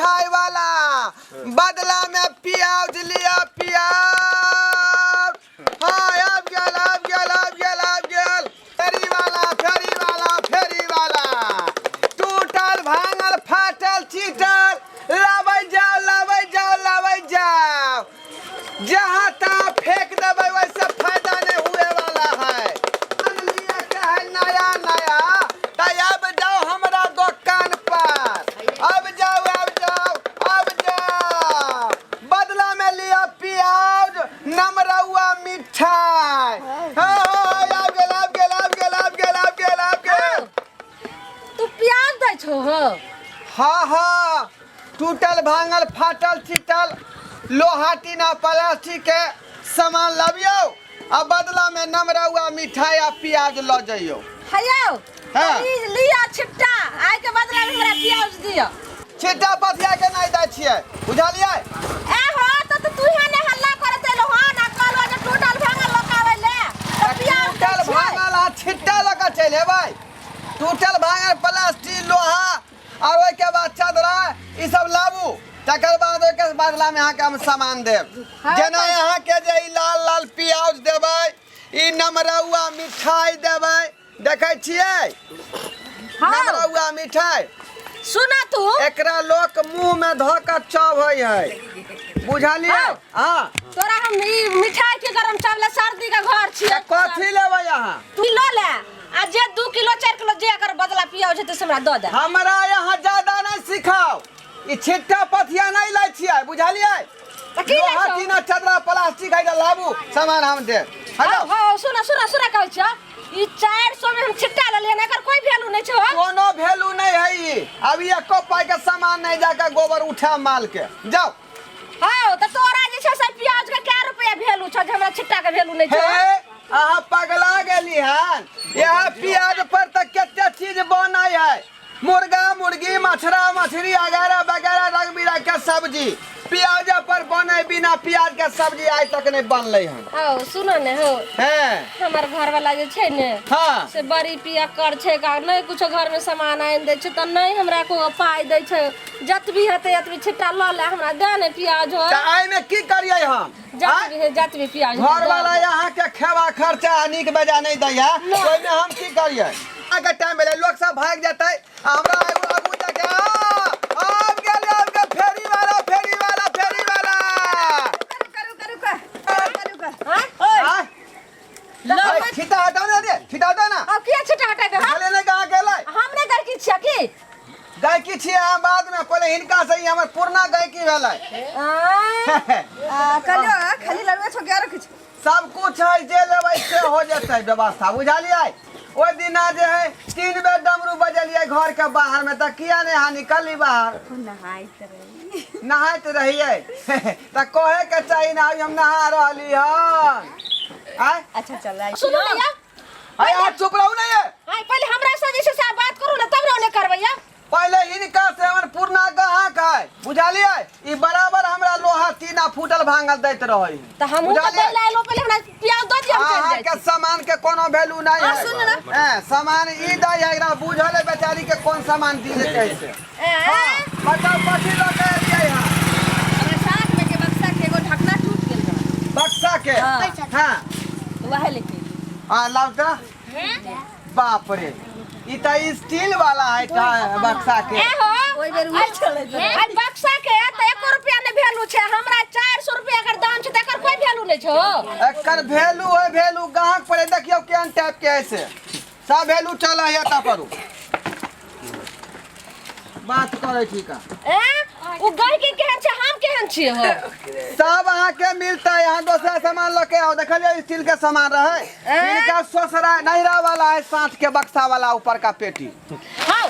मिठाई वाला, बदला में प्याज लिया प्याज। हाँ अब गेल अब गेल अब गेल अब गेल। फेरी वाला फेरी वाला फेरी वाला, टूटल भांगल फाटल चीटल, लाबै जाओ लाबै जाओ लाबै जाओ। जहाँ तहाँ फेंक देबै वैसे फायदा नहीं हुए वाला है। लिया के है नया नया, अब जाओ हमारा दुकान पर, अब जाओ अब जाओ अब जाओ। बदला में लिया प्याज नमरउआ मिठाई। हाँ अब गेल अब गेल अब गेल अब गेल अब गेल अब गेल। तू प्याज दै छो हो? हाँ हाँ, टूटल भांगल फाटल चिटल लोहा टीना प्लास्टिक के सामान लबियो, आ बदला में नमरउआ मिठाई आ प्याज ल जाइयो। हयो हाँ। लिया छिट्टा, आइ के बदला में हमरा प्याज दियो। छिट्टा पथिया के नहीं दै छियै, बुझलियै? ए हो तो तू ही ने हल्ला करत एलो हो ना, कहलो जे टूटल भांगल लकावे ले तो प्याज टूटल भांगल आ छिट्टा लगा चल हेबै। टूटल भांगल प्लास्टिक लोहा और ओइ के बाद चदरा ई सब लाबू, तकर बाद ओइ के बदला में अहाँ के हम सामान देब। जेना अहाँ के जे ई लाल लाल प्याज देबै, ई नमरउआ मिठाई देबै, देखै छियै? नमरउआ मिठाई सुना तू, एकरा लोक मुंह में ध के चबै है, बुझलियै? हां तोरा हम ई मिठाई के गरम चावल सर्दी का घर छियै। कथी लेबै अहाँ? तू लो ले, आ जे 2 किलो 4 किलो जे अगर बदला पियाज है तो हमरा द दे। हमरा यहाँ ज्यादा नहीं सिखाओ, ई छिट्टा पथिया नहीं लै छियै, बुझलियै? त की लै लोहा छौ? टीना चदरा प्लास्टिक है लाबू, सामान हम दे। हेलो हो सुना सुना सुना कहै छ, ई 400 में हम छिट्टा ले लेना, एकर कोई वैल्यू नहीं छ। कोनो वैल्यू नहीं है ई। अभी एको पाई के सामान नहीं जाके गोबर उठा माल के जाओ। हां त तोरा जे छ से प्याज के क्या रुपया वैल्यू छ, जे हमरा छिट्टा के वैल्यू नहीं छ? हे अहाँ पगला गेली हन, यहाँ प्याज पर तक केते चीज बनै है, मुर्गा मुर्गी मछरा मछली वगैरह वगैरह रंग बिरंग के सब्जी प्याज पर बने, बिना प्याज के सब्जी आज तक नहीं बनले हन। हो सुनो ने हो, हैं हमर घर वाला जे छै ने, हाँ से बड़ी पिया कर छै का नहीं, कुछ घर में सामान आइन दे छै त नहीं हमरा को पाई दे छै। जतबी हते अतबी छिट्टा ल ले, हमरा दे ने प्याज हो। त आई में की करिए हम? जतबी प्याज घर वाला यहाँ के खेवा खर्चा नीक बेजा नहीं दै है, ओइ में हम की करिए? आगे टाइम भेले लोग सब भाग जेतै, हमरा आगू तक अब गेल फेरी वाला फेरी वाला फेरी वाला। हां लो छिटा हटाओ ना दे, छिटा हटाओ ना। अब किया छिट्टा हटा के? चले नहीं कहाँ गेलै? हमने घर की छिया की गायकी छियै हम बाद में, पहले हिनका से ही हमर पुरना गायकी भेलै। कलियो खाली लड़ुआ छो के रख छ। सब कुछ है, जे लेबै से हो जेतै व्यवस्था, बुझलियै? ओइ दिना जे है 3 बेर डमरू बजलियै घर के बाहर में, त किया नहीं अहाँ निकलली बाहर? नहाइत रहिए त कहे के चाहिए ना, हम नहा रहली हन। आय अच्छा चल आई सुनो भैया, आय आप चुप रहू नहीं है। हां पहले हमरा से जैसे से बात करू ना, तब ना करबैया। पहले हिनका से हमर पुरना गाहक है, बुझलियै? ई बराबर हमरा लोहा टीना फूटल भांगल दैत रहै। त हम तो पहले लो, पहले हमरा प्याज दो दिया, हम चल अहाँ जाय के सामान के कोनो वैल्यू नहीं है। सुन ना, सामान ई दै है, एकरा बुझल है बेचारी के कौन सामान दी कैसे। हां बताओ कथी ल के एलियै हां? हमरा साथ में के बक्सा के एगो ढकना टूट गेल बा। बक्सा के? हां वह लेके हां लाउता। बाप रे, ई त स्टील वाला है का बक्सा के? ए हो ओइ बेर उहे चले छै। आ बक्सा के त 1 रुपया ने वैल्यू छै, हमरा 400 रुपया एकर दाम छै, त एकर कोई वैल्यू नहीं छो। एकर वैल्यू है, वैल्यू गाहक पर देखियो केन टाइप के ऐसे सब वैल्यू चला है ता परू बात करे छी का। ओ गाय के केहन छै, हम केहन छी हो? सब अहाँ के मिलता है, यहाँ दूसरा सामान लेके आओ। देखलिए स्टील के सामान रहे, इनका सोसरा नहरा वाला है, 60 के बक्सा वाला ऊपर का पेटी। हां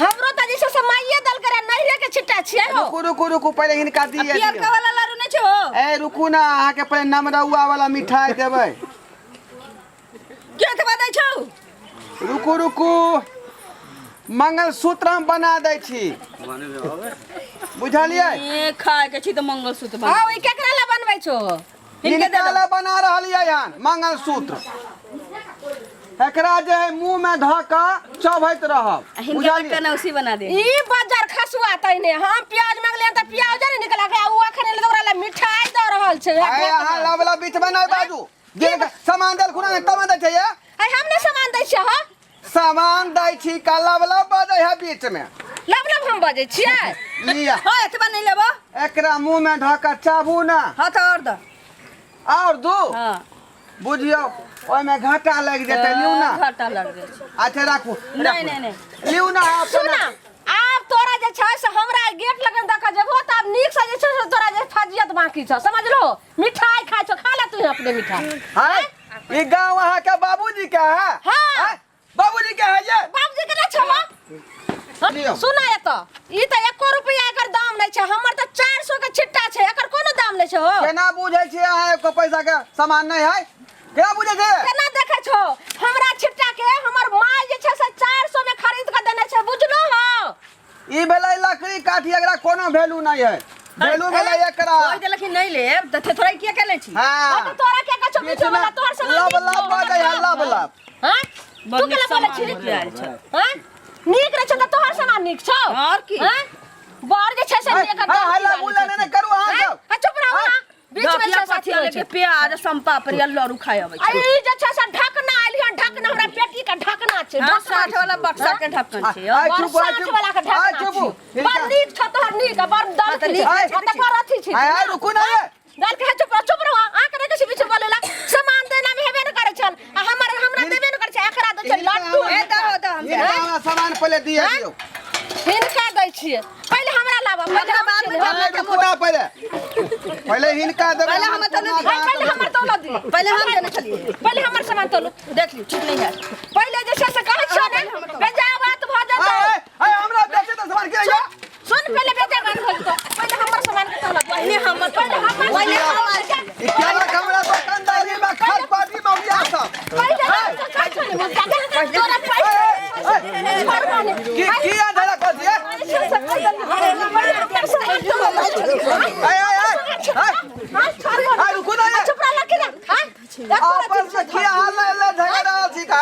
हमरो त जैसे समाइए दल करे नहरे के छिट्टा छियै हो। रुकू रुकू रुकू, पहले हिनका दिए पियर का वाला लारू नहीं छो। ए रुकू ना, अहाँ के पहले नमरउआ वाला मिठाई देबै। के के बदै छौ? रुकू रुकू, मंगलसूत्र हम बना दै छी, बुझलिए? ए खाए के छी त मंगलसूत्र बना। हां ई केकरा ला बनबै छो? हिनका ला बना रहलिए हन मंगलसूत्र। एकरा जे है मुंह में ध के चबैत रहब, बुझलिए? उसी बना दे। ई बाजार खसुआ तइने हम प्याज आए हां लावला बीच में नहीं बाजू जे सामान देल खुना तब दे छै आई हमने सामान दै छ हो सामान दै छी का लावला बाजे है बीच में लब हम बजे छियै लिया हां एतबा नहीं लेबो एकरा मुंह में ढका चाबू ना हां तो और द और दो हां बुझियो ओय में घाटा लग जेते लिउ ना घाटा लग गेल अच्छा राखू नहीं लिउ ना सुना आब तोरा जे छै से हमरा गेट लगन देखा जेबो त अब नीक से जे छै से तोरा जे फजियत बाकी छ समझलो मिठाई खाइ छ खा ले तू अपने मिठाई हां ई गांव वहां के बाबूजी के है हां बाबूजी के है ये बाबूजी के ना छवा सुना ये तो ई त 1 रुपया एकर दाम नै छै हमर त 400 के छिट्टा छै एकर कोनो दाम नै छै हो केना बुझै छी अहाँ को पैसा के सामान नहीं है केना बुझै छै केना देखै छो हमरा छिट्टा के हमर माय जे छै से 400 में खरीद के देने छै बुझलो हो ई भेलै लकड़ी काठी एकरा कोनो वैल्यू नहीं है वैल्यू भेलै एकरा कोई दे लेकिन नहीं लेब त थोड़ा के ले छी हां अब तोरा के कछो बीचो वाला तोहर सामान लब बाजे है लब हां तू के बोले छी हां नीक रे छ त तोहर सामान नीक छौ और की हां बार जे छै से नीक हां हल्ला गुल्ला नहीं करू अहाँ सब चुप रहो हां बीच में से साथी लेके प्याज संपा पर लरू खाय आबै छै आई जे छै से ढकना आलियन ढकना हमरा पेटी के ढकना छै 60 वाला बक्सा के ढक्कन छै आइ चुप साठ वाला के ढकना छै बड़ नीक छ तोहर नीक बड़ दाल के त कर अथी छै आय रुकू ना दाल के चुप रहो आ करे के बीच बोलेला सामान देना में हेबे न करे छल आ हमरा देबे न करे छै एकरा दे छै लड्डू ए दो हम हमरा सामान पहले दिए दियो हिनका दै छियै पहले हमरा लाबा पहले बाद में रुकू ना पहले हिनका देबे पहले हम तो नहीं पहले हमर तोला दी पहले हम देने चलिए पहले हमर सामान तोलू देख ली ठीक नहीं है पहले जे छै से कहै छ ने बेजा बात भ जेतै आय हमरा बेचे तो सामान के या सुन पहले बेजा बात भ जेतै पहले हमर सामान के तोला पहले हमर ई केला हमरा दुकानदारी में खाद पार्टी में उठिया सब की आधा को दिए आय रुकू ना आपस में किया हाल ले झगड़ा छी का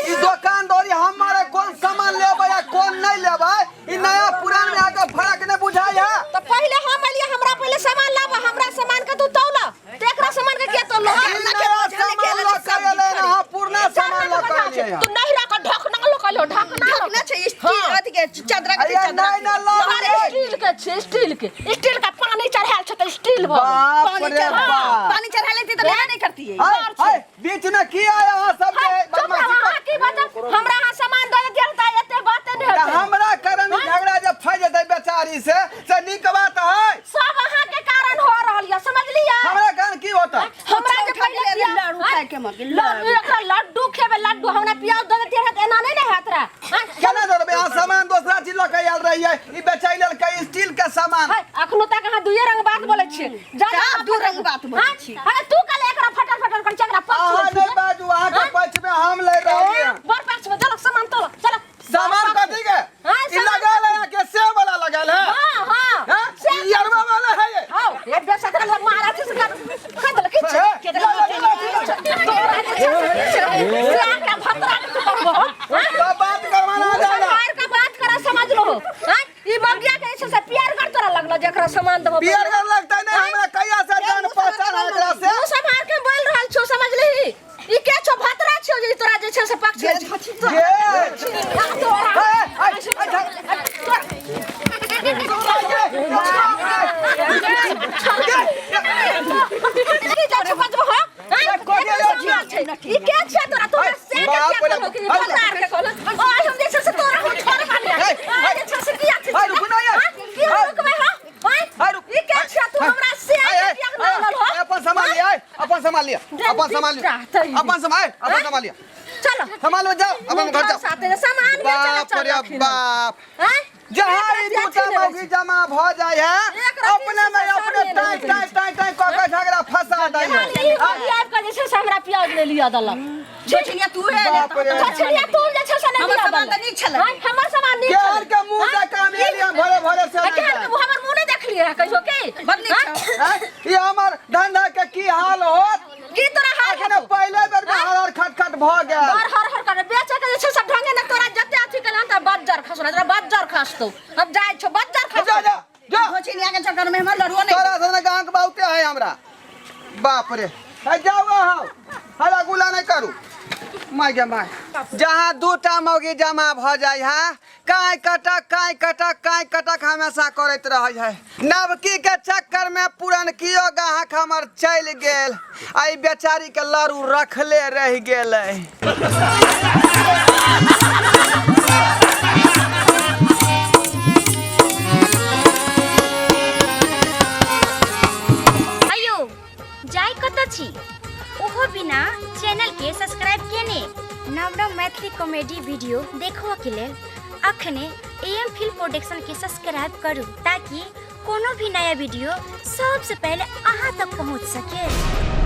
ई दुकानदारी हमारे कौन सामान लेबे या कौन नहीं लेबे ई नया पुरान में आके फर्क नहीं बुझाई है तो पहले हम लिया हमरा पहले सामान लावा हमरा सामान के तू तौला तेकरा सामान के के तौला पूर्ण सामान तू नहीं रख ढकना लोकलो ढकना छै स्टील अथी के चादरा के स्टील का पानी चढ़ाल छ त स्टील भ पानी चढ़ा लेती तो नहीं करती है हाय बीच में की आया हां सब की बात हमरा हां सामान दे देलता एते बात नहीं होता हमरा कारण झगड़ा जब फै जतै बेचारी से नीक बात है सब अहां के कारण हो रहल या समझ लिया हमरा कारण की होता हमरा के पहले लड्डू खाए के मत लड्डू खेबे लड्डू हमरा प्याज दे देते है एना नहीं ना हातरा केना देबे आ सामान दूसरा चीज ल के आल रही है ई बेचाई लेल के स्टील के सामान अखनो तक अहां दुइये रंग बात बोले छी ज्यादा दू रंग बात बोले छी अरे तू कल एकरा फटर कर चकरा आ नहीं बाजू आ के पछ में हम ले रही है बर पक्ष में चलो सामान तो चलो सामान कथी के ई लगा लगा के सेब वाला लगल है हां हां यरवा वाला है ये हां ये बेसतर लोग मारा थी से खा दल किछ के दल क्या भतरा के करबो सब बात करवाना जाना सरकार का बात करा समझ लो हां ई बगिया के ऐसे से प्यार कर तोरा लगलो जेकरा सामान देबो प्यार कर लगता नहीं हमरा कहिया से जान पहचान है एकरा से तू सब हार के बोल रहल छो समझ ली ई के छो भतरा छो जे तोरा जे छै से पक्ष अपन चलो संभाल में जाओ अपन घर जाओ सामान बाप रे बाप जहाँ ई दूटा मौगी जमा भ जाय है अपने में अपने टाई क झगड़ा फंसा दै है आप का जैसे हमरा प्याज ले लिया दलक छोटिया तू है छोटिया तू जे छै से नहीं हमर सामान त नहीं छले हमर सामान नहीं केहर के मुंह से काम एलिया भरे भरे से केहर के हमर मुंह नहीं देख लिया कहियो के बदली ये हमर धंधा के की हाल होत की तोरा हाल अखने पहले बेर में हर खटखट भ गेल हर कर बेचे के जे छै सब ढंगे न तोरा जते अथी केला त बज्जर खसना तोरा बज्जर खसतो अब जाय छो बज्जर खस जा छोटिया के चक्कर में हमर लड़ुआ नहीं तोरा सने गांव के बहुते है हमरा बाप रे जाओ हो हला गुला नहीं करू माय गे माय जहाँ दूटा मौगी जमा भ जाय है काय कटक हमेशा करत रह है नवकी के चक्कर में पुरनकियो गाहक हमर चल गेल आई बेचारी के लरू रखले रह गेलै जाय कत छी ओहो बिना चैनल के सब्सक्राइब केने नव नव मैथिली कॉमेडी वीडियो देखो के लेल अखने एम फिल्म प्रोडक्शन के सब्सक्राइब करू ताकि कोनो भी नया वीडियो सबसे पहले अहाँ तक पहुंच सके।